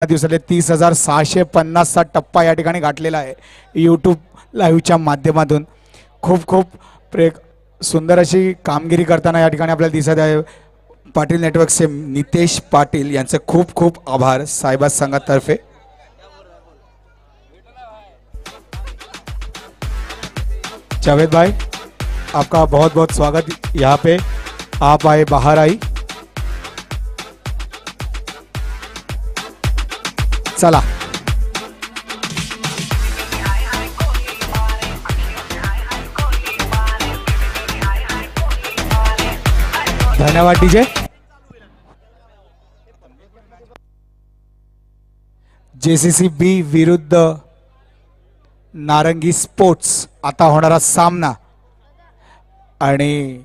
दिवसातले 30,650चा टप्पा या ठिकाणी गाठलेला आहे यूट्यूब लाईव्हच्या माध्यमातून। खूप खूप सुंदर अशी कामगिरी करताना या ठिकाणी आपल्याला दिसत आहे। पाटील नेटवर्कचे नितेश पाटील यांचे खूप खूप आभार साहेबा संघातर्फे। जावेद भाई आपका बहुत बहुत स्वागत यहाँ पे, आप आए बाहर आई। चला धन्यवाद डीजे। जेसीसी बी विरुद्ध नारंगी स्पोर्ट्स आता होणारा सामना आणि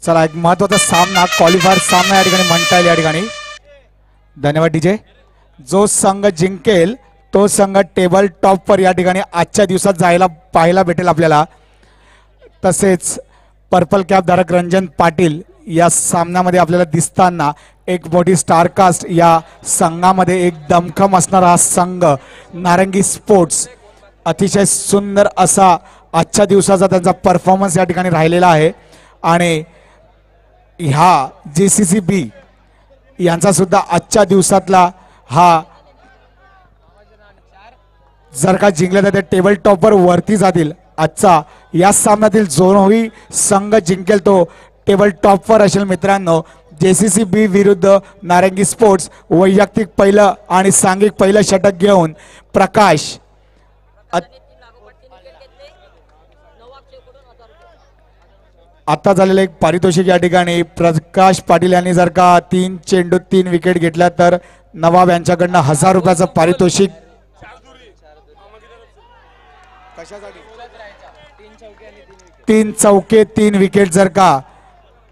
चला एक महत्त्वाचा सामना क्वालिफायर सामना या ठिकाणी म्हणता येईल या ठिकाणी। धन्यवाद डीजे। जो संघ जिंकेल तो संघ टेबल टॉप वर या ठिकाणी आजच्या दिवसात जायला पाहायला भेटेल आपल्याला। तसेच पर्पल कॅप धारक रंजन पाटील या सामन्यामध्ये आपल्याला दिसताना एक मोठी स्टारकास्ट या संघामध्ये एक दमखम असणारा हा संघ नारंगी स्पोर्ट्स अतिशय सुंदर असा आजच्या दिवसाचा त्यांचा परफॉर्मन्स या ठिकाणी राहिलेला आहे। आणि ह्या जेसीसी बी यांचा सुद्धा आजच्या दिवसातला हा जर का जिंकले तर ते टेबल टॉपवर वरती जातील। आजचा या सामन्यातील जोनही संघ जिंकेल तो टेबल टॉपवर असेल मित्रांनो। जेसीसी बी विरुद्ध नारंगी स्पोर्ट्स वैयक्तिक पहिलं आणि सांघिक पहिलं षटक घेऊन प्रकाश आता झालेलं एक पारितोषिक या ठिकाणी प्रकाश पाटील यांनी जर का 3 चेंडू 3 विकेट घेतल्या तर नवाब यांच्याकडनं 1000 रुपयाचं पारितोषिक। कशासाठी 3 चौके 3 विकेट जर का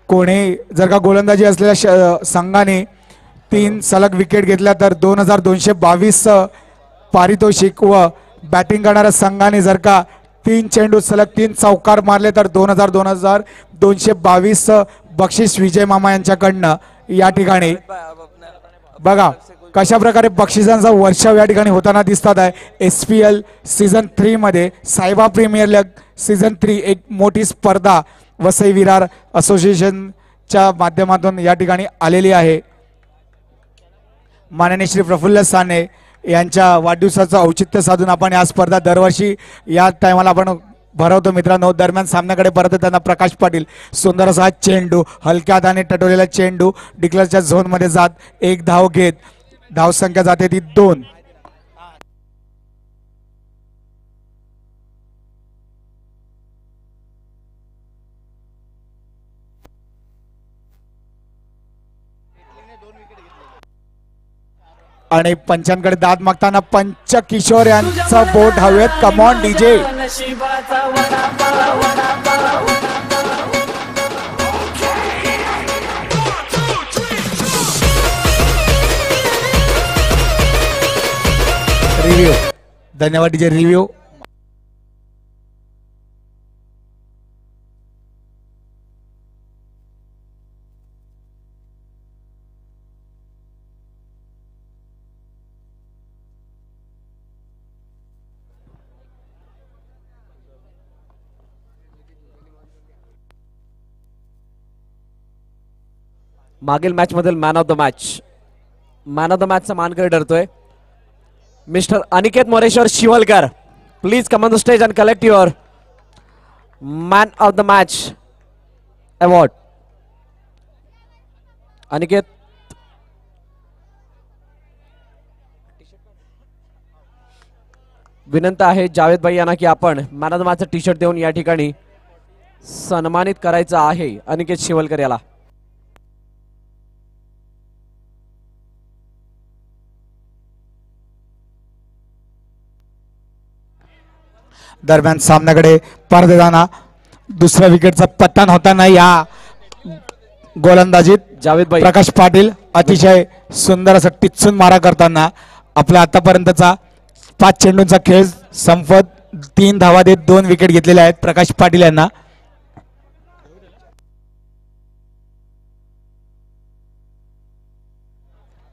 कोणी जर का गोलंदाजी असलेल्या संघाने 3 सलग विकेट घेतल्या तर 2222 पारितोषिक व बॅटिंग करणाऱ्या संघाने जर का 3 चेंडू सलग 3 चौकार मारले तर 2222 बक्षीस विजय मामा यांच्याकडनं या ठिकाणी। बघा कशा प्रकारे बक्षिसांचा वर्षाव या ठिकाणी होताना दिसतात आहे। SPL सीझन 3 मध्ये सायबा प्रीमियर लीग सीझन 3 एक मोठी स्पर्धा वसई विरार असोसिएशनच्या माध्यमातून या ठिकाणी आलेली आहे। माननीय श्री प्रफुल्ल साने यांच्या वाढदिवसाचं औचित्य साधून आपण या स्पर्धा दरवर्षी या टायमाला आपण भरवतो मित्रांनो। दरम्यान सामन्याकडे परत त्यांना प्रकाश पाटील सुंदर असा चेंडू हलक्या हाताने टटवलेला चेंडू डिक्लेअरच्या झोन मध्ये जात एक धाव घेत धाव संख्या जाते ती 2। आणि पंचांकडे दाद मागताना पंच किशोर यांचा बोट हवेत। Come on DJ. रिव्ह्यू धन्यवाद डीजे। रिव्ह्यू मागील मॅच मधील मॅन ऑफ द मॅचचा मानकरी ठरतोय mister Aniket Moreshwar Shivalkar. Please come on the stage and collect your man of the match award. Aniket विनंती आहे जावेद भाई यांना की आपण मॅन ऑफ द मॅचचा टी शर्ट देऊन या ठिकाणी सन्मानित करायचं आहे अनिकेत शिवलकर याला। दरम्यान सामन्याकडे परत जाताना दुसऱ्या विकेटचा पतन होताना या गोलंदाजीत जावेद भाई प्रकाश पाटील अतिशय सुंदर असं टिच्चून मारा करताना आपला आतापर्यंतचा 5 चेंडूंचा खेळ संपत 3 धावा देत 2 विकेट घेतलेल्या आहेत प्रकाश पाटील यांना.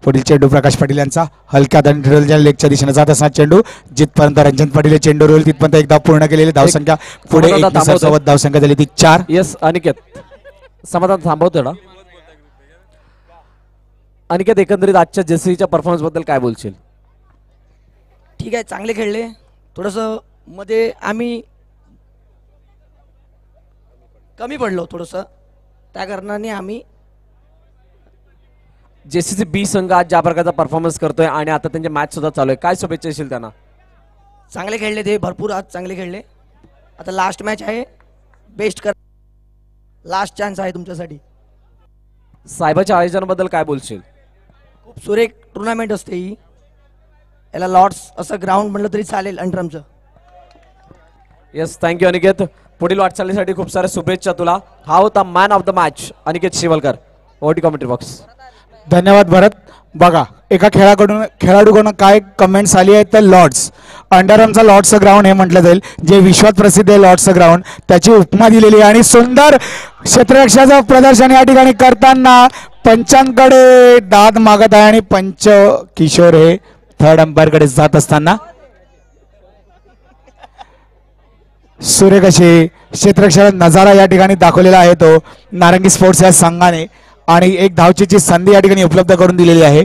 पुढील चेंडू प्रकाश पाटील यांचा हलक्या दंडच्या लेगच्या दिशेने जात असताना चेंडू जिथपर्यंत रंजन पाटील हे चेंडू रोल तिथपर्यंत एकदा पूर्ण केलेली धावसंख्या पुढे 21 सोबत धावसंख्या झाली ती 4. येस अनिकेत समाधान थांबवतो ना. अनिकेत एकंदरीत आजच्या जेसीच्या परफॉर्मन्स बद्दल काय बोलशील? ठीक आहे, चांगले खेळले. थोडंसं मध्ये आम्ही कमी पडलो थोडंसं, त्या कारणाने आम्ही जेसीसी बी संघ आज ज्या प्रकारचा परफॉर्मन्स करतोय आणि आता त्यांचे मॅच सुद्धा चालू आहे, काय शुभेच्छा असेल त्यांना? चांगले खेळले ते, भरपूर आज चांगले खेळले. आता लास्ट मॅच आहे, बेस्ट कर, लास्ट चान्स आहे तुमच्यासाठी. साहेबाच्या आयोजनाबद्दल काय बोलशील? खूप सुरेख टुर्नामेंट असते ही. याला लॉर्ड्स असं ग्राउंड म्हणलं तरी चालेल अंडरमचं. Yes thank you Aniket. पुढील वाटचालीसाठी खूप साऱ्या शुभेच्छा तुला. हा होता man of the match Aniket Shivalkar. ओटी कमेंट्री बॉक्स. धन्यवाद भरत. बघा एका खेळाडूकडून काय कमेंट्स आली आहेत तर लॉर्ड्स, अंडरआर्मचा लॉर्ड्सचं ग्राउंड हे म्हटलं जाईल, जे विश्वात प्रसिद्ध आहे लॉर्ड्सचं ग्राउंड, त्याची उपमा दिलेली आहे. आणि सुंदर क्षेत्ररक्षाचं प्रदर्शन या ठिकाणी करताना पंचांकडे दाद मागत आहे आणि पंच किशोर हे थर्ड अंपायरकडे जात असताना सुरेख असे क्षेत्ररक्षाचा नजारा या ठिकाणी दाखवलेला आहे तो नारंगी स्पोर्ट्स या संघाने. आणि एक धावचीची संधी या ठिकाणी उपलब्ध करून दिलेली आहे.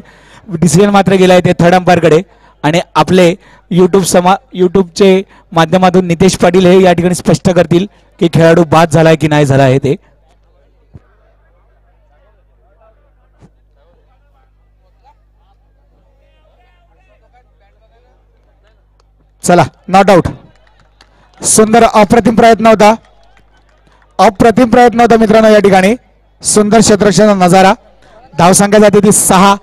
डिसिजन मात्र गेला आहे ते थर्ड अंपायरकडे. आणि आपले यूट्यूबचे माध्यमातून नितेश पाटील हे या ठिकाणी स्पष्ट करतील की खेळाडू बाद झालाय की नाही झाला आहे ते. चला नॉट आउट. सुंदर अप्रतिम प्रयत्न होता, अप्रतिम प्रयत्न होता मित्रांनो या ठिकाणी. सुंदर क्षेत्ररक्षणाचा नजारा. धावसंख्या जाते ती 6.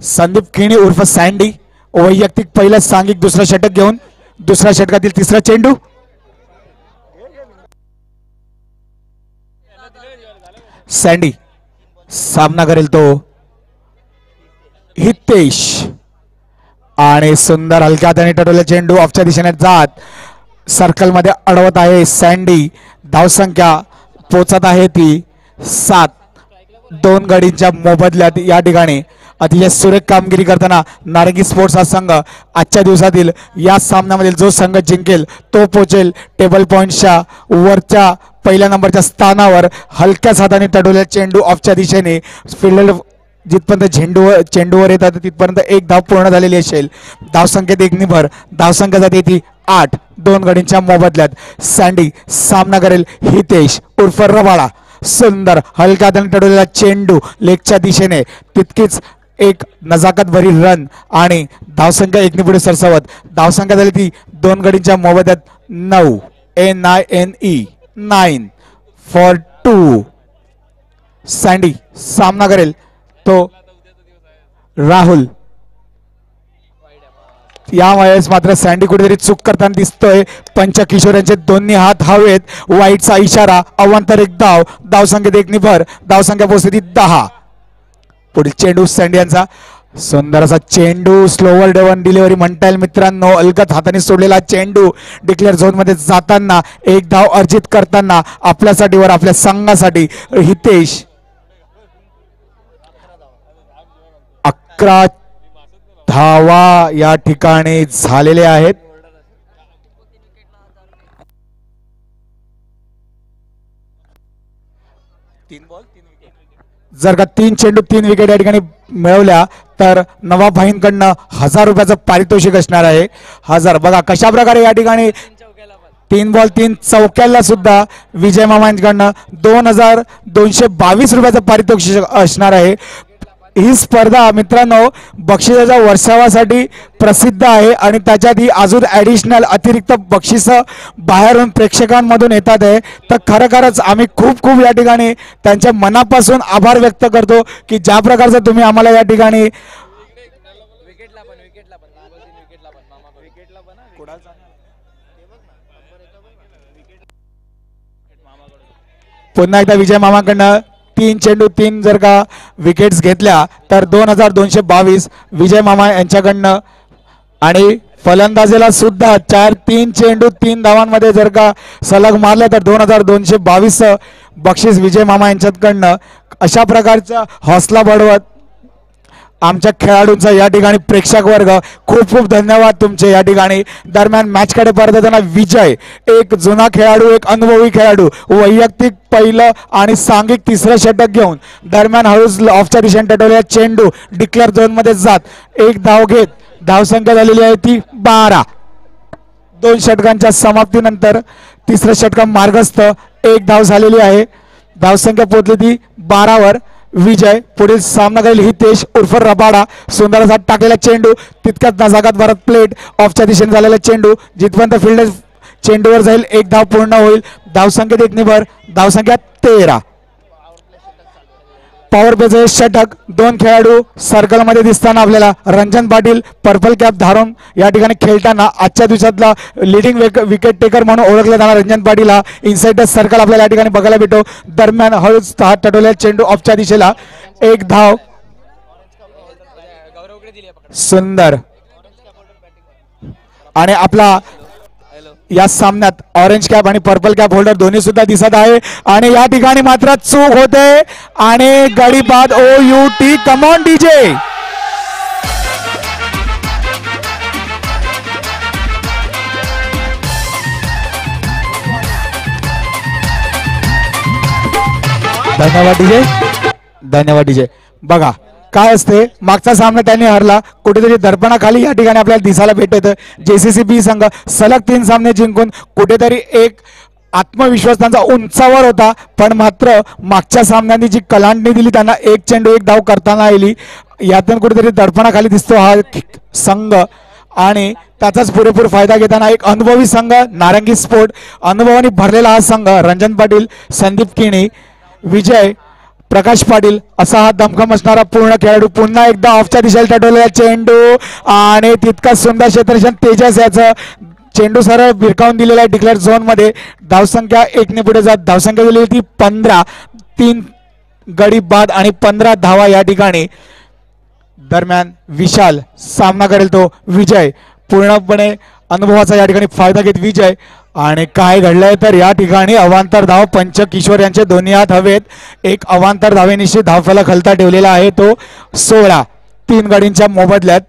संदीप खिणी उर्फ सँडी वैयक्तिक पहिलं सांघिक दुसरं षटक घेऊन दुसऱ्या षटकातील तिसरा चेंडू. सँडी सामना करेल तो हितेश आणि सुंदर हलक्या हाताने टटवलेला चेंडू ऑफच्या दिशेने जात सर्कल मध्ये अडवत आहे सँडी. धावसंख्या पोचत आहे ती 7. 2 गडींच्या मोबदल्यात या ठिकाणी अतिशय सुरेख कामगिरी करताना नारंगी स्पोर्ट्स हा संघ आजच्या दिवसातील या सामन्यामधील जो संघ जिंकेल तो पोचेल टेबल पॉईंटच्या वरच्या पहिल्या नंबरच्या स्थानावर. हलक्याच हाताने टटवलेला चेंडू ऑफच्या दिशेने फिल्डर जिथपर्यंत चेंडूवर येतात तिथपर्यंत एक धाव पूर्ण झालेली असेल. धावसंख्येत 1 निभर. धावसंख्या जाते ती 8. 2 गडींच्या मोबदल्यात सँडी सामना करेल हितेश उर्फ रबाळा. सुंदर हलक्या हाताने टटवलेला चेंडू लेगच्या दिशेने तितकीच एक नजाकत भरील रन आणि धावसंख्या 1 ने पुढे सरसावत. धावसंख्या झाली ती 2 गडींच्या मोबदल्यात 9. NINE 9 for 2. सँडी सामना करेल तो राहुल. यावेळेस मात्र सँडी कुठेतरी चूक करताना दिसतोय. पंच किशोर यांचे दोन्ही हात हवेत. वाईटचा इशारा. अवांतर एक धाव. धावसंख्येत 1 निभर. धावसंख्या पोहोचते ती 10. पुढील चेंडू सँडी यांचा. सुंदर असा चेंडू स्लोवर डेवन डिलिव्हरी म्हणता येईल मित्रांनो. अलगद हाताने सोडलेला चेंडू डिक्लेअर झोन मध्ये जाताना एक धाव अर्जित करताना आपल्यासाठी वर आपल्या संघासाठी हितेश. 11 धावा या ठिकाणी झालेले आहेत. जर का 3 चेंडू 3 विकेट या ठिकाणी मिळवल्या तर नवाब भाईंकडनं 1000 रुपयाचं पारितोषिक असणार आहे. 1000. बघा कशा प्रकारे या ठिकाणी 3 बॉल 3 चौक्याला सुद्धा विजय मामांकडनं 2222 रुपयाचं पारितोषिक असणार आहे. ही स्पर्धा मित्रांनो बक्षिसाच्या वर्षावासाठी प्रसिद्ध आहे आणि त्याच्यात ही अजून ॲडिशनल अतिरिक्त बक्षिस बाहेरून प्रेक्षकांमधून येतात आहे. तर खरोखरच आम्ही खूप खूप या ठिकाणी त्यांच्या मनापासून आभार व्यक्त करतो की ज्या प्रकारचं तुम्ही आम्हाला या ठिकाणी पुन्हा एकदा विजय मामाकडनं 3 चेंडू 3 जर का विकेट्स घेतल्या तर 2222 विजय मामा यांच्याकडनं आणि फलंदाजीला सुद्धा 4-3 चेंडू 3 धावांमध्ये जर का सलग मारले तर 2222 बक्षीस विजय मामा यांच्याकडनं. अशा प्रकारचा हौसला बढवत आमच्या खेळाडूंचा या ठिकाणी प्रेक्षक वर्ग खूप खूप धन्यवाद तुमचे. या ठिकाणी दरम्यान मॅचकडे परत येताना विजय एक जुना खेळाडू, एक अनुभवी खेळाडू, वैयक्तिक पहिलं आणि सांघिक तिसरं षटक घेऊन दरम्यान हळूच ऑफच्या दिशेने टटवलेला चेंडू डिक्लेअर झोन मध्ये जात एक धाव घेत धावसंख्या झालेली आहे ती 12. 2 षटकांच्या समाप्तीनंतर तिसरं षटक मार्गस्थ, एक धाव झालेली आहे. धावसंख्या पोहोचली ती 12 वर. विजय पुढील सामना करेल हितेश उर्फ रबाडा. सुंदर असा टाकलेला चेंडू तितक्याच नजाकत भरत प्लेट ऑफच्या दिशेने झालेला चेंडू जिथपर्यंत फिल्डर चेंडूवर जाईल एक धाव पूर्ण होईल. धावसंख्येत एक निभर, धावसंख्या 13. पॉवर प्लेचे षटक 2 खेळाडू सर्कलमध्ये दिसताना आपल्याला रंजन पाटील पर्पल कॅप धारून या ठिकाणी खेळताना आजच्या दिवसातला लिडिंग विकेट टेकर म्हणून ओळखला जाणार रंजन पाटील हा इनसाइड द सर्कल आपल्याला या ठिकाणी बघायला भेटतो. दरम्यान हळूच हात टटवलेला चेंडू ऑफच्या दिशेला एक धाव. सुंदर आणि आपला या सामन्यात ऑरेंज कॅप आणि पर्पल कॅप होल्डर दोन्ही सुद्धा दिसत आहे आणि या ठिकाणी मात्र चूक होते आणि गडी बाद OUT. Come on DJ. धन्यवाद डीजे, धन्यवाद डीजे. बघा काय असते, मागचा सामना त्यांनी हरला, कुठेतरी दर्पणाखाली या ठिकाणी आपल्याला दिसायला भेटत JCCB संघ सलग 3 सामने जिंकून कुठेतरी एक आत्मविश्वास त्यांचा उंचावर होता. पण मात्र मागच्या सामन्यांनी जी कलांडणी दिली त्यांना एक चेंडू एक धाव करताना आली, यातून कुठेतरी दर्पणाखाली दिसतो हा संघ आणि त्याचाच पुरेपूर फायदा घेताना एक अनुभवी संघ नारंगी स्पोर्ट, अनुभवाने भरलेला हा संघ रंजन पाटील, संदीप किणी, विजय, प्रकाश पाटील असा हा दमखम असणारा पूर्ण खेळाडू. पुन्हा एकदा ऑफच्या दिशेला टटवलेला चेंडू आणि तितका सुंदर क्षेत्ररक्षण तेजस याचं चेंडू सरळ भिरकावून दिलेला आहे डिक्लेअर झोन मध्ये. धावसंख्या 1 ने पुढे जात धावसंख्या दिलेली ती 15. 3 गडी बाद आणि 15 धावा या ठिकाणी. दरम्यान विशाल सामना करेल तो विजय, पूर्णपणे अनुभवाचा या ठिकाणी फायदा घेत विजय. आणि काय घडलंय तर या ठिकाणी अवांतर धाव पंच किशोर यांचे दोन्ही हात हवेत. एक अवांतर धावेनिशी धावफलक हलता ठेवलेला आहे तो 16. 3 गडींच्या मोबदल्यात.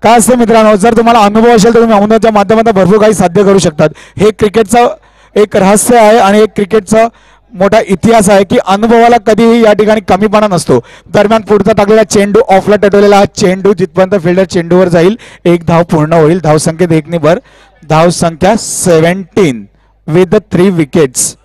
काय असतं मित्रांनो, जर तुम्हाला अनुभव असेल तर तुम्ही अनुभवाच्या माध्यमातून भरपूर काही साध्य करू शकतात. हे क्रिकेटचं एक रहस्य आहे आणि एक क्रिकेटचा मोठा इतिहास आहे की अनुभवाला कधीही या ठिकाणी कमीपणा नसतो. दरम्यान पुढचा टाकलेला चेंडू ऑफला टटवलेला हा चेंडू जिथपर्यंत फिल्डर चेंडूवर जाईल एक धाव पूर्ण होईल. धावसंख्येत 1 ने भर, धावसंख्या 17 विथ 3 विकेट्स.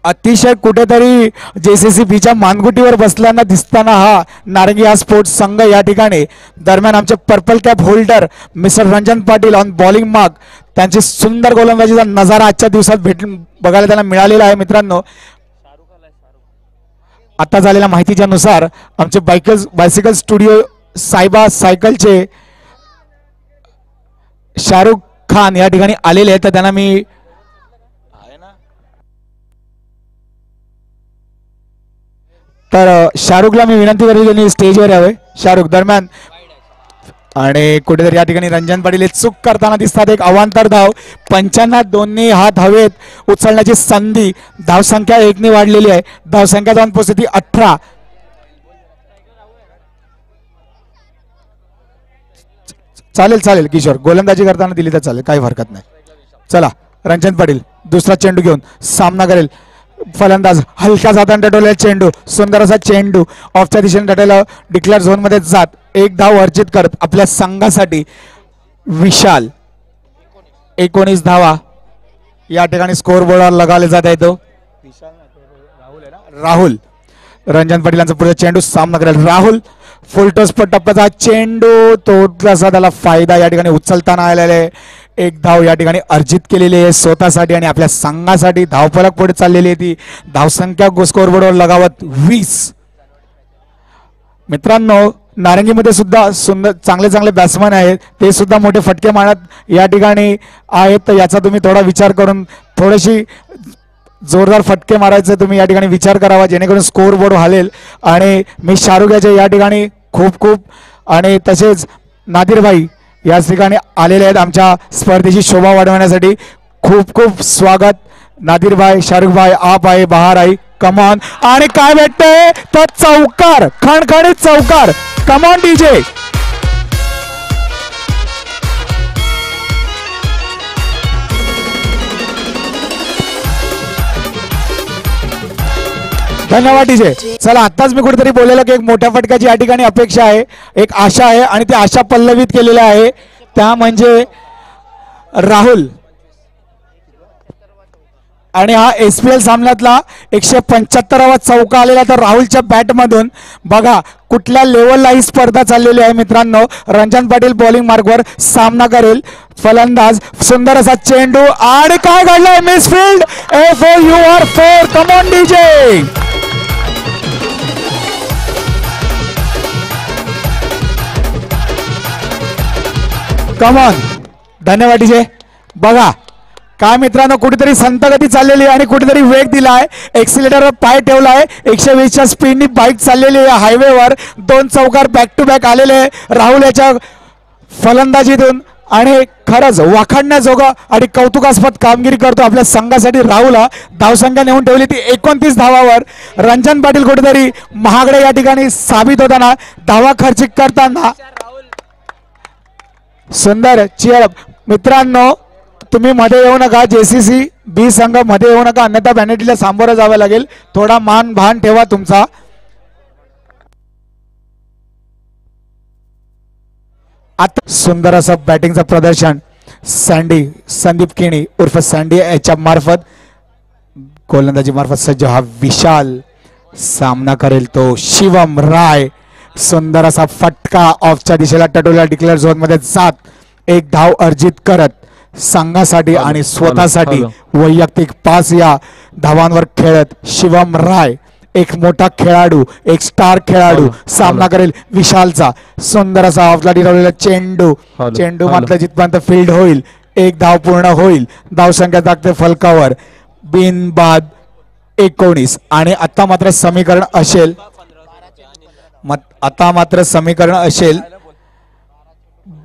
अतिशय कुठेतरी JCCBच्या मानगुटीवर बसल्यानं दिसताना हा नारंगी हा स्पोर्ट्स संघ या ठिकाणी. दरम्यान आमचे purple cap holder mister Ranjan Patil on bowling mark, त्यांची सुंदर गोलंदाजीचा नजारा आजच्या दिवसात बघायला त्यांना मिळालेला आहे. मित्रांनो, आता झालेल्या माहितीच्या नुसार आमचे बायसिकल स्टुडिओ सायबा सायकलचे शाहरुख खान या ठिकाणी आलेले आहेत, तर त्यांना मी शाहरुखला मी विनंती करेल त्यांनी स्टेजवर यावे. शाहरुख दरम्यान आणि कुठेतरी या ठिकाणी रंजन पाटील हे चूक करताना दिसतात. एक अवांतर धाव, पंचांना दोन्ही हात हवेत उचलण्याची संधी. धावसंख्या 1 ने वाढलेली आहे. धावसंख्या जाऊन पोहोचते 18. चालेल चालेल किशोर, गोलंदाजी करताना दिली तर चालेल, काही हरकत नाही. चला रंजन पाटील दुसरा चेंडू घेऊन सामना करेल. फलंदाज हलक्या जाताना टटवलेला चेंडू, सुंदर असा चेंडू ऑफच्या दिशेने टटवला डिक्लेअर झोन मध्ये जात एक धाव अर्जित करत आपल्या संघासाठी विशाल. 19 धावा या ठिकाणी स्कोर बोर्डवर लगावले जात आहे. तो राहुल रंजन पाटील यांचा पुढे चेंडू सामना करेल. राहुल फुलटॉसपट टप्प्याचा चेंडू, तोडलासा त्याला फायदा या ठिकाणी उचलताना आलेला आहे. एक धाव या ठिकाणी अर्जित केलेली आहे स्वतःसाठी आणि आपल्या संघासाठी. धावफलक पुढे चाललेली आहे ती. धावसंख्या स्कोर बोर्डवर लगावत 20. मित्रांनो, नारंगीमध्ये सुद्धा सुंदर चांगले चांगले बॅट्समन आहेत, ते सुद्धा मोठे फटके मारत या ठिकाणी आहेत. तर याचा तुम्ही थोडा विचार करून थोडीशी जोरदार फटके मारायचे तुम्ही या ठिकाणी विचार करावा, जेणेकरून स्कोर बोर्ड हालेल. आणि मी शाहरुख याचे या ठिकाणी खूप खूप आणि तसेच नादिर भाई याच ठिकाणी आलेले आहेत आमच्या स्पर्धेची शोभा वाढवण्यासाठी. खूप खूप स्वागत. नादिर भाई, शाहरुख भाई, आप आहे, बहार आई, कमॉन. आणि काय भेटतंय तो चौकार, खणखणीत चौकार. Come on DJ. धन्यवाद डीजे. चला आताच मी कुठेतरी बोललेलं की एक मोठ्या फटक्याची या ठिकाणी अपेक्षा आहे, एक आशा आहे आणि ती आशा पल्लवित केलेल्या आहे. त्या म्हणजे राहुल. आणि हा SPL सामन्यातला 175वा चौका आलेला तर राहुलच्या बॅटमधून. बघा कुठल्या लेवलला ही स्पर्धा चाललेली आहे मित्रांनो. रंजन पाटील बॉलिंग मार्कवर सामना करेल. फलंदाज सुंदर असा चेंडू आणि काय घडलंय misfield. A4 come on DJ. Come on. धन्यवाद डीजे. बघा काय मित्रांनो कुठेतरी संतगती चाललेली आहे आणि कुठेतरी वेग दिलाय. एक्सिलेटरवर पाय ठेवलाय. 120च्या स्पीडनी बाईक चाललेली आहे हायवेवर. 2 चौकार बॅक टू बॅक आलेले राहुल याच्या फलंदाजीतून आणि खरंच वाखाणण्याजोगं आणि कौतुकास्पद कामगिरी करतो आपल्या संघासाठी राहुल. धावसंख्या नेऊन ठेवली ती 29 धावावर. रंजन पाटील कुठेतरी महागडे या ठिकाणी साबित होताना धावा खर्चिक करताना. सुंदर चिअर. मित्रांनो तुम्ही मध्ये येऊ नका. JCC B संघ मध्ये येऊ नका अन्यथा बॅनेटीला सामोरं जावं लागेल. थोडा मान भान ठेवा तुमचा. आता सुंदर असं बॅटिंगचं प्रदर्शन सँडी संदीप केणी उर्फ सँडी याच्या मार्फत गोलंदाजी मार्फत सज्ज हा विशाल. सामना करेल तो शिवम राय. सुंदर असा फटका ऑफच्या दिशेला टटोला डिक्लेअर झोन मध्ये जात 1 धाव अर्जित करत संघासाठी आणि स्वतःसाठी वैयक्तिक 5 या धावांवर खेळत शिवम राय एक मोठा खेळाडू, एक स्टार खेळाडू सामना करेल विशालचा. सुंदर असा ऑफला डिरवलेला चेंडू मात्र जिथपर्यंत फील्ड होईल 1 धाव पूर्ण होईल. धावसंख्या दाखते फलकावर बिनबाद 19. आणि आता मात्र समीकरण असेल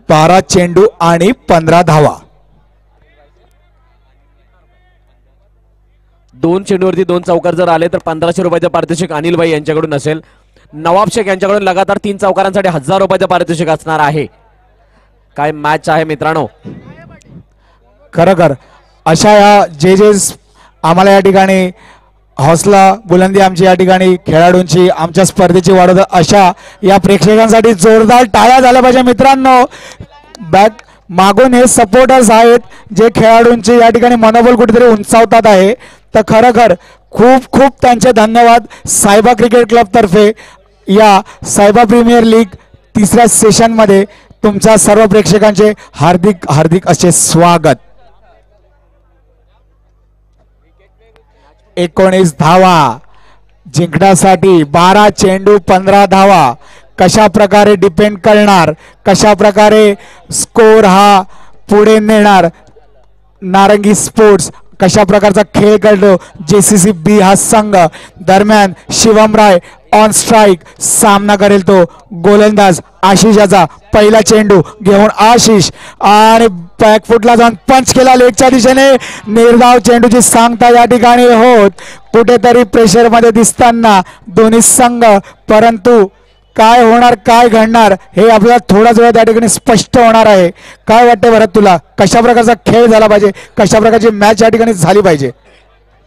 12 चेंडू आणि 15 धावा. 2 चेंडूवरती 2 चौकार जर आले तर 1500 रुपयाचं पारितोषिक अनिल भाई यांच्याकडून असेल. नवाब शेख यांच्याकडून लगातार 3 चौकारांसाठी 1000 रुपयाचं पारितोषिक असणार आहे. काय मॅच आहे मित्रांनो. खरोखर अशा या जे आम्हाला या ठिकाणी हौसला बुलंदी आमची या ठिकाणी खेळाडूंची आमच्या स्पर्धेची वाढवत अशा या प्रेक्षकांसाठी जोरदार टाळ्या झाल्या पाहिजे मित्रांनो. बॅक मागून हे सपोर्टर्स आहेत जे खेळाडूंचे या ठिकाणी मनोबल कुठेतरी उंचावतात आहे. तर खरोखर खूप खूप त्यांचे धन्यवाद. सायबा क्रिकेट क्लब तर्फे या सायबा प्रीमियर लीग 3ऱ्या सेशन मध्ये तुमच्या सर्व प्रेक्षकांचे हार्दिक हार्दिक असे स्वागत. 19 धावा जिंकण्यासाठी 12 चेंडू 15 धावा. कशा प्रकारे डिपेंड करणार, कशा प्रकारे स्कोर हा पुढे नेणार नारंगी स्पोर्ट्स, कशा प्रकारचा खेळ खेळतो JCC B हा संघ. दरम्यान शिवम राय ऑन स्ट्राइक. सामना करेल तो गोलंदाज आशिष याचा. पहिला चेंडू घेऊन आशिष आणि बॅकफुटला जाऊन पंच केला लेगच्या दिशेने. निर्धाव चेंडूची सांगता या ठिकाणी होत कुठेतरी प्रेशर मध्ये दिसताना दोन्ही संघ. परंतु काय होणार, काय घडणार हे आपल्याला थोडाच वेळ त्या ठिकाणी स्पष्ट होणार आहे. काय वाटते भरत तुला, कशा प्रकारचा खेळ झाला पाहिजे, कशा प्रकारची मॅच या ठिकाणी झाली पाहिजे?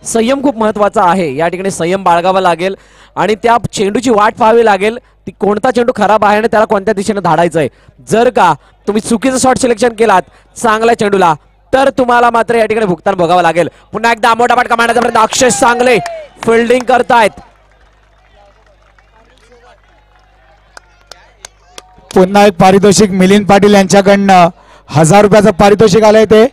संयम खूप महत्वाचा आहे. या ठिकाणी संयम बाळगावा लागेल आणि त्या चेंडूची वाट पाहावी लागेल. ती कोणता चेंडू खराब आहे आणि त्याला कोणत्या दिशेने धाडायचं आहे. जर का तुम्ही चुकीचं शॉट सिलेक्शन केलात चांगल्या चेंडूला तर तुम्हाला मात्र या ठिकाणी भुगतान भोगावं लागेल. पुन्हा एकदा मोठा फटका मारण्याचा प्रयत्न. अक्षय सांगले फिल्डिंग करतायत. पुन्हा एक पारितोषिक मिलिंद पाटील यांच्याकडनं 1000 रुपयाचं पारितोषिक आलंय ते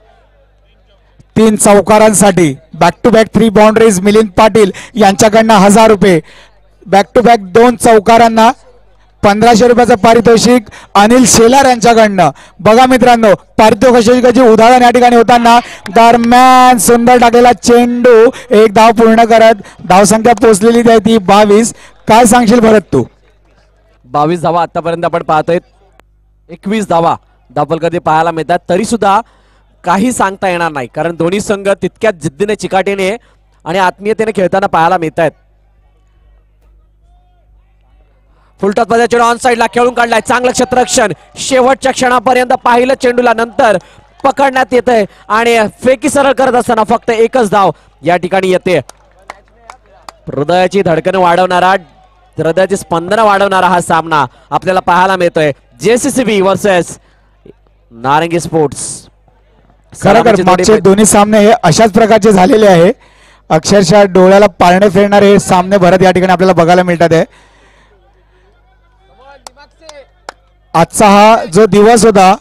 3 चौकारांसाठी. Back to back 3 boundaries Milind Patil यांच्याकडनं 1000 रुपये. बॅक टू बॅक 2 चौकारांना 1500 रुपयाचं पारितोषिक अनिल शेलार यांच्याकडनं. बघा मित्रांनो पारितोषिकाची उदाहरण या ठिकाणी होताना दरम्यान सुंदर टाकलेला चेंडू 1 धाव पूर्ण करत धावसंख्या पोहोचलेली आहे ती 22. काय सांगशील भरत तू? 22 धावा आतापर्यंत आपण पाहतोय. 21 धावा धावफलकात पाहायला मिळतात. तरी सुद्धा काही सांगता येणार नाही, कारण दोन्ही संघ तितक्याच जिद्दीने, चिकाटीने आणि आत्मीयतेने खेळताना पाहायला मिळत आहेत. फुलटॉस मध्ये चेंडू ऑन साइडला खेळून काढलाय. चांगलं क्षेत्ररक्षण शेवटच्या क्षणापर्यंत पाहिलं चेंडूला, नंतर पकडण्यात येतंय आणि फेकी सरळ करत असताना फक्त एकच धाव या ठिकाणी येते. हृदयाची धडकन वाढवणारा, हृदयाची स्पंदनं वाढवणारा हा सामना आपल्याला पाहायला मिळतोय. JCCB वर्सेस नारंगी स्पोर्ट्स. खरोखर मागचे दोन्ही सामने हे अशाच प्रकारचे झालेले आहे. अक्षरशः डोळ्याला पारणे फिरणारे सामने भरत या ठिकाणी आपल्याला बघायला मिळतात आहे. आजचा हा जो दिवस होता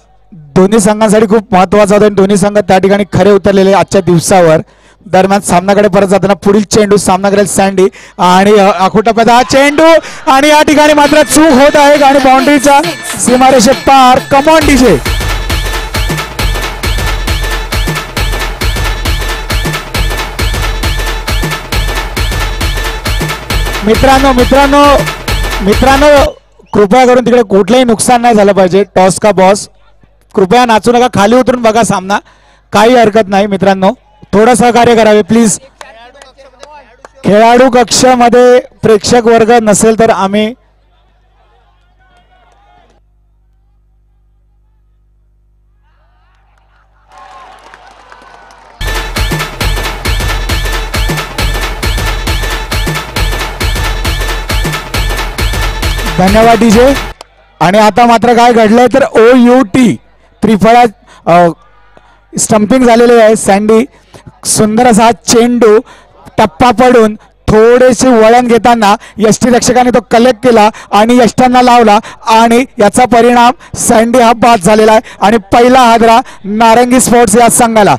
दोन्ही संघांसाठी खूप महत्वाचा होता. दोन्ही संघ त्या ठिकाणी खरे उतरलेले आजच्या दिवसावर. दरम्यान सामनाकडे परत जाताना पुढील चेंडू सामना करेल सँडी आणि आखोटप्याचा हा चेंडू आणि या ठिकाणी मात्र चूक होत आहे आणि बाउंड्रीचा सीमारेषे पार. Come on DJ. मित्रांनो मित्रांनो मित्रांनो कृपया करून तिकडे कुठलंही नुकसान नाही झालं पाहिजे. टॉस का बॉस, कृपया नाचू नका, खाली उतरून बघा सामना, काही हरकत नाही. मित्रांनो थोडं सहकार्य करावे प्लीज. खेळाडू कक्षामध्ये प्रेक्षक वर्ग नसेल तर आम्ही धन्यवाद डीजे. आणि आता मात्र काय घडलंय तर OUT त्रिफळा स्टंपिंग झालेले आहे. सँडी सुंदर असा चेंडू टप्पा पडून थोडेसे वळण घेताना यष्टी रक्षकाने तो कलेक्ट केला आणि यष्टांना लावला आणि याचा परिणाम सँडी हा बाद झालेला आहे आणि पहिला हादरा नारंगी स्पोर्ट्स या संघाला.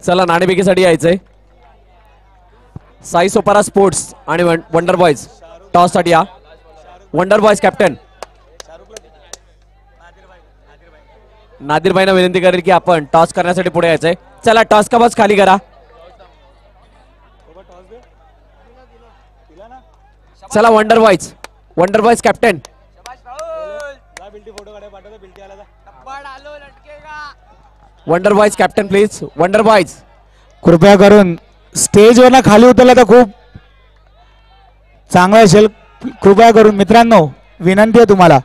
चला नाणेफेकीसाठी यायचंय. साई सोपारा स्पोर्ट्स आणि वंडर बॉयज टॉस साठी या. वंडर बॉयज कॅप्टन नादिरभाईंना विनंती करेल की आपण टॉस करण्यासाठी पुढे यायचंय. चला टॉस का बॉस खाली करा. चला wonder boys captain. Wonder boys captain please. Wonder boys कृपया करून स्टेजवरनं खाली उतरलं तर खूप चांगलं असेल. कृपया करून मित्रांनो विनंती आहे तुम्हाला.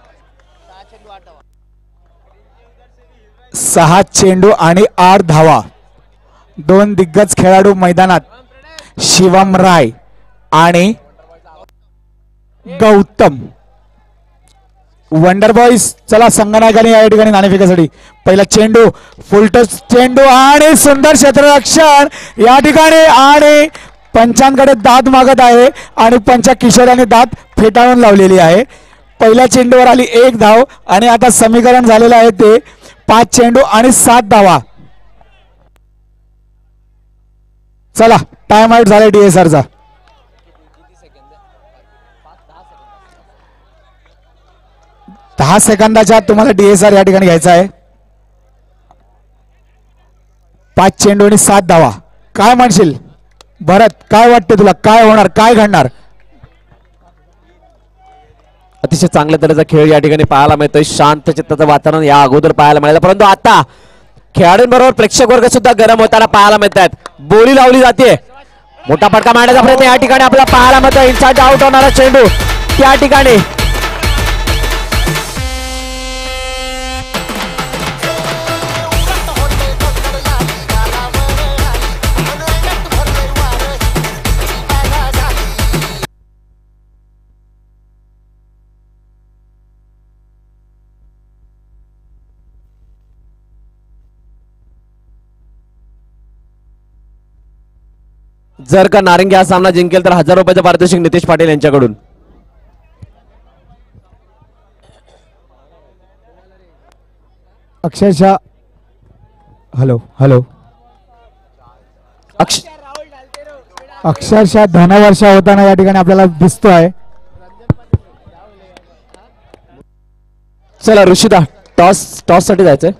6 चेंडू आणि 8 धावा. 2 दिग्गज खेळाडू मैदानात, शिवम राय आणि गौतम. वंडर बॉईज चला संघनायकाने या ठिकाणी नाणेफेकीसाठी पहिला चेंडू, फुलटॉस चेंडू आणि सुंदर क्षेत्ररक्षण या ठिकाणी आणि पंचांकडे दाद मागत आहे आणि पंचा किशोराने दाद फेटाळून लावलेली आहे. पहिल्या चेंडूवर आली 1 धाव आणि आता समीकरण झालेलं आहे ते 5 चेंडू आणि 7 धावा. चला टाइम आउट झाला DSRचा. दहा सेकंदाच्या तुम्हाला DSR या ठिकाणी घ्यायचा आहे. 5 चेंडू आणि 7 धावा. काय म्हणशील भरत, काय वाटते तुला, काय होणार, काय घडणार? अतिशय चांगल्या तऱ्हेचा खेळ या ठिकाणी पाहायला मिळतोय. शांत चित्ताचं वातावरण या अगोदर पाहायला मिळालं, परंतु आता खेळाडूंबरोबर प्रेक्षक वर्ग सुद्धा गरम होताना पाहायला मिळतात. बोली लावली जाते. मोठा फटका मारण्याचा प्रयत्न या ठिकाणी आपल्याला पाहायला मिळतोय. इनसाइड आउट होणारा चेंडू त्या ठिकाणी जर का नारंगी हा सामना जिंकेल तर 1000 रुपयाचं पारितोषिक नितेश पाटील यांच्याकडून. अक्षरशः हॅलो हॅलो अक्षरशः धनवर्षा होताना या ठिकाणी आपल्याला दिसतो आहे. चला ऋषिदा टॉस साठी जायचंय.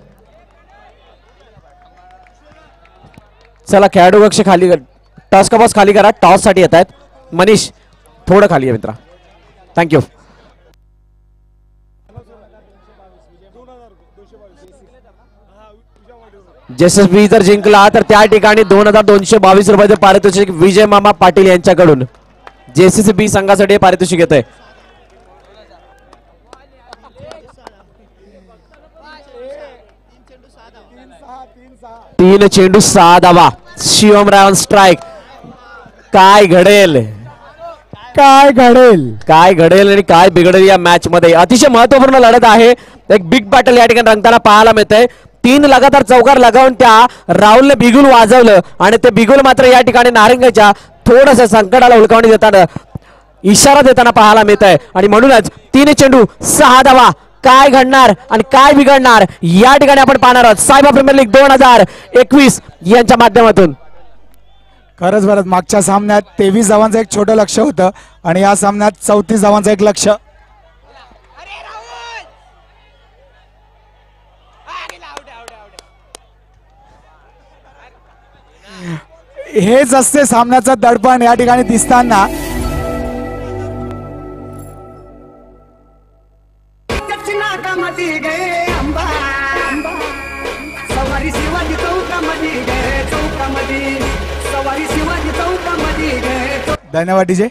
चला खेळाडू कक्ष खाली, टॉस का बॉस खाली करा. टॉस साठी येत आहेत. मनीष थोडं खाली आहे मित्रा. थँक्यू. जेसीबी जर जिंकला तर त्या ठिकाणी 2222 रुपयाचे पारितोषिक विजय मामा पाटील यांच्याकडून जेसीबी संघासाठी हे पारितोषिक येत आहे. तीन चेंडू 6 धावा. शिवमराय ऑन स्ट्राईक. काय घडेल काय घडेल काय घडेल आणि काय बिघडेल या मॅच मध्ये. अतिशय महत्वपूर्ण लढत आहे. एक बिग बॅटल या ठिकाणी रंगताना पाहायला मिळतंय. 3 लगातार चौकार लगावून त्या राहुलने बिगुल वाजवलं आणि ते बिगुल मात्र या ठिकाणी नारंगाच्या थोडस संकटाला हुलकावणी देताना इशारा देताना पाहायला मिळत आहे. आणि म्हणूनच 3 चेंडू 6 धावा. काय घडणार आणि काय बिघडणार या ठिकाणी आपण पाहणार आहोत सायबा प्रीमियर लीग 2021 यांच्या माध्यमातून. खरंच बरं मागच्या सामन्यात 23 धावांचं एक छोटं लक्ष होतं आणि या सामन्यात 34 धावांचं एक लक्ष. हेच असते सामन्याचं दडपण या ठिकाणी दिसताना. धन्यवाद डीजे.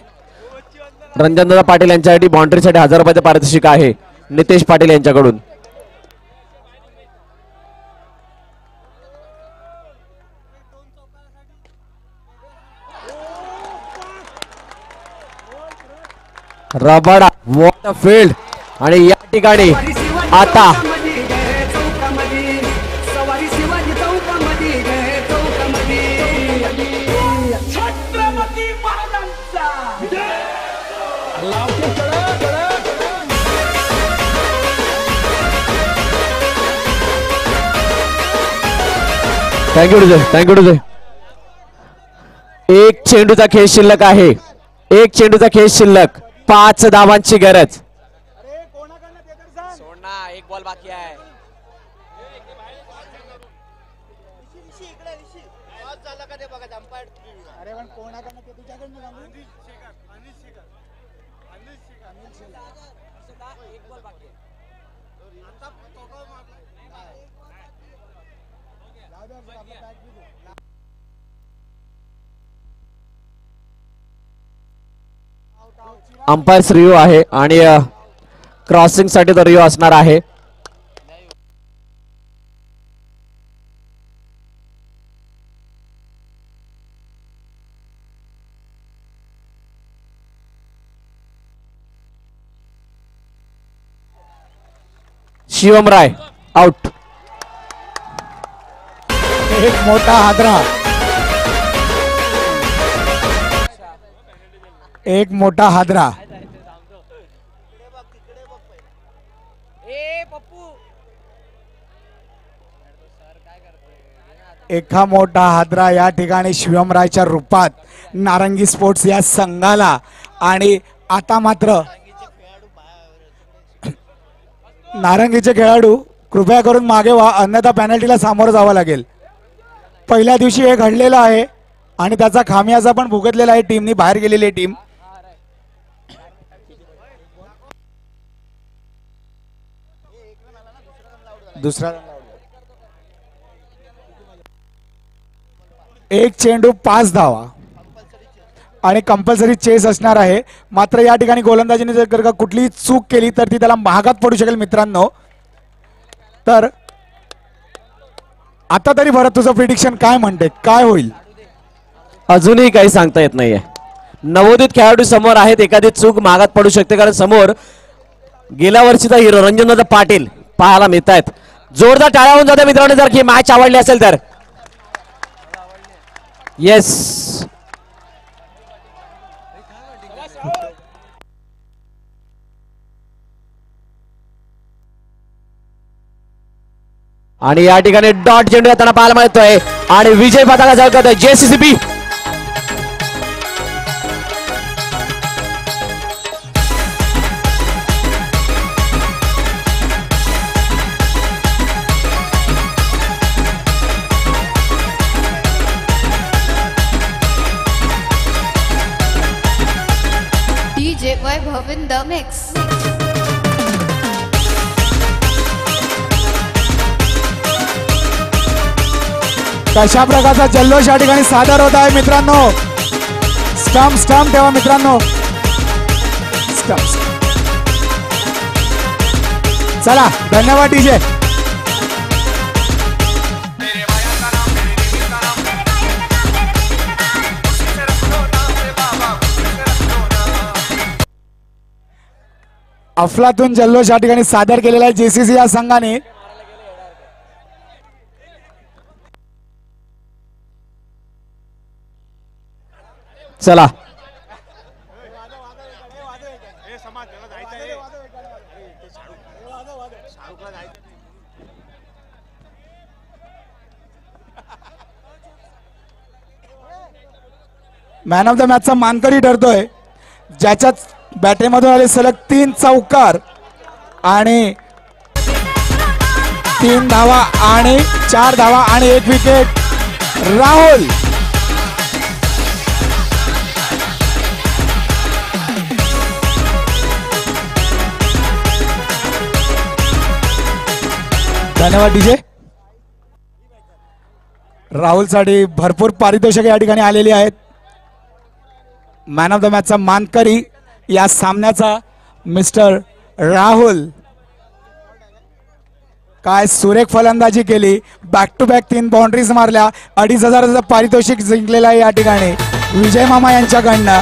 रंजनदादा पाटील यांच्यासाठी बाउंड्रीसाठी 1000 रुपयाचे पारितोषिक आहे नितेश पाटील यांच्याकडून. Rabada what a field. आणि या ठिकाणी आता थँक्यू डुजे. एक चेंडूचा खेळ शिल्लक आहे. एक चेंडूचा खेळ शिल्लक. 5 धावांची गरज. एक बॉल बाकी आहे. अंपायर्स रिव्ह्यू आहे आणि क्रॉसिंग साठी तर रिव्ह्यू असणार आहे. शिवमराय आउट. एक मोठा हादरा. एक मोठा हादरा. एका मोठा हादरा या ठिकाणी शिवमरायच्या रूपात नारंगी स्पोर्ट्स या संघाला. आणि आता मात्र नारंगीचे खेळाडू कृपया करून मागे व्हा अन्यथा पेनल्टीला सामोरं जावं लागेल. पहिल्या दिवशी हे घडलेलं आहे आणि त्याचा खामियाजा पण भुगतलेला आहे टीमनी बाहेर गेलेली टीम. दुसरा एक चेंडू 5 धावा आणि कंपल्सरी चेस असणार आहे. मात्र या ठिकाणी गोलंदाजीने जर का कुठलीही चूक केली तर ती त्याला महागात पडू शकेल मित्रांनो. तर आता तरी भरत तुझं प्रिडिक्शन काय म्हणते काय होईल. अजूनही काही सांगता येत नाहीये. नवोदित खेळाडू समोर आहेत. एखादी चूक महागात पडू शकते कारण समोर गेल्या वर्षीचा हिरो रंजनदादा पाटील पाहायला मिळत आहेत. जोरदार टाळ्या होऊन जाते मित्रांनो जर ही मॅच आवडली असेल तर. येस आणि या ठिकाणी डॉट चेंडू येताना पाहायला मिळतोय आणि विजय पताका झळकत आहे JCB. DJ Vaibhav in the mix. कशा प्रकारचा जल्लोष या ठिकाणी सादर होत आहे मित्रांनो. स्टंप ठेवा मित्रांनो. स्टंप. चला धन्यवाद डीजे. अफलातून जल्लोष या ठिकाणी सादर केलेला आहे जेसीसी या संघाने. चला मॅन ऑफ द मॅचचा मानकरी ठरतोय ज्याच्यात बॅटरीमधून आले सलग 3 चौकार आणि 3 धावा आणि 4 धावा आणि 1 विकेट. राहुल धन्यवाद डीजे. राहुलसाठी भरपूर पारितोषिके या ठिकाणी आलेली आहेत. मॅन ऑफ द मॅचचा मानकरी या सामन्याचा मिस्टर राहुल. काय सुरेख फलंदाजी केली. बॅक टू बॅक 3 बाउंड्रीज मारल्या. 2,500 पारितोषिक जिंकलेलं आहे या ठिकाणी विजय मामा यांच्याकडनं.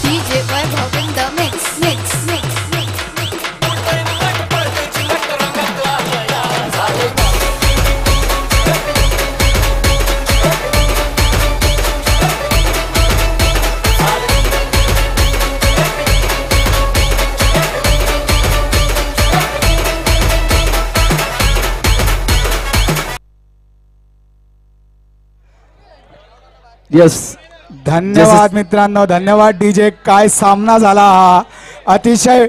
DJ Vaibhav in the mix. Yes धन्यवाद मित्रांनो. धन्यवाद डीजे. काय सामना झाला हा. अतिशय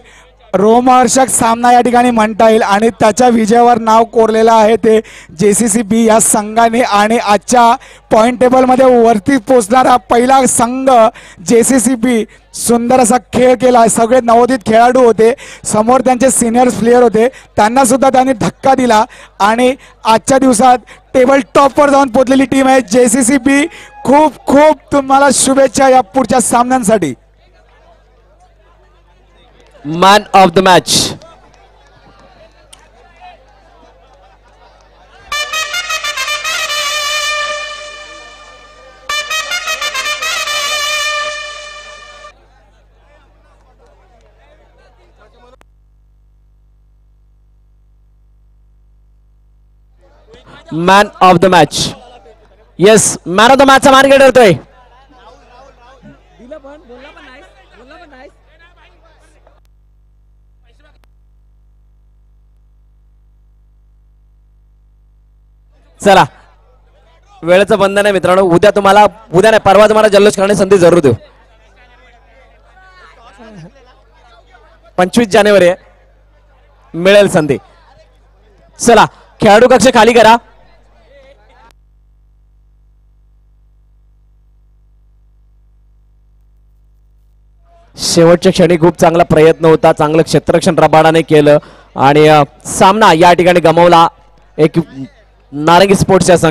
रोमहर्षक सामना या ठिकाणी म्हणता येईल आणि त्याच्या विजयावर नाव कोरलेलं आहे ते जेसीसी बी या संघाने. आणि आजच्या पॉइंट टेबलमध्ये वरती पोचणारा पहिला संघ जेसीसी बी. सुंदर असा खेळ केला. सगळे नवोदित खेळाडू होते. समोर त्यांचे सिनियर प्लेयर होते. त्यांना सुद्धा त्यांनी धक्का दिला आणि आजच्या दिवसात टेबल टॉपवर जाऊन पोचलेली टीम आहे जेसीसी बी. खूप खूप तुम्हाला शुभेच्छा या पुढच्या सामन्यांसाठी. Man of the match. Man of the match. Yes man of the मॅचचा मानकरी ठरतोय चला. वेळेचं बंधन आहे मित्रांनो. उद्या नाही परवा तुम्हाला जल्लोष करण्याची संधी जरूर देऊ. 25 जानेवारी मिळेल संधी. चला खेळाडू कक्ष खाली करा. शेवटच्या क्षणी खूप चांगला प्रयत्न होता. चांगलं क्षेत्ररक्षण रबाडाने केलं आणि सामना या ठिकाणी गमावला एक नारंगी स्पोर्ट्स या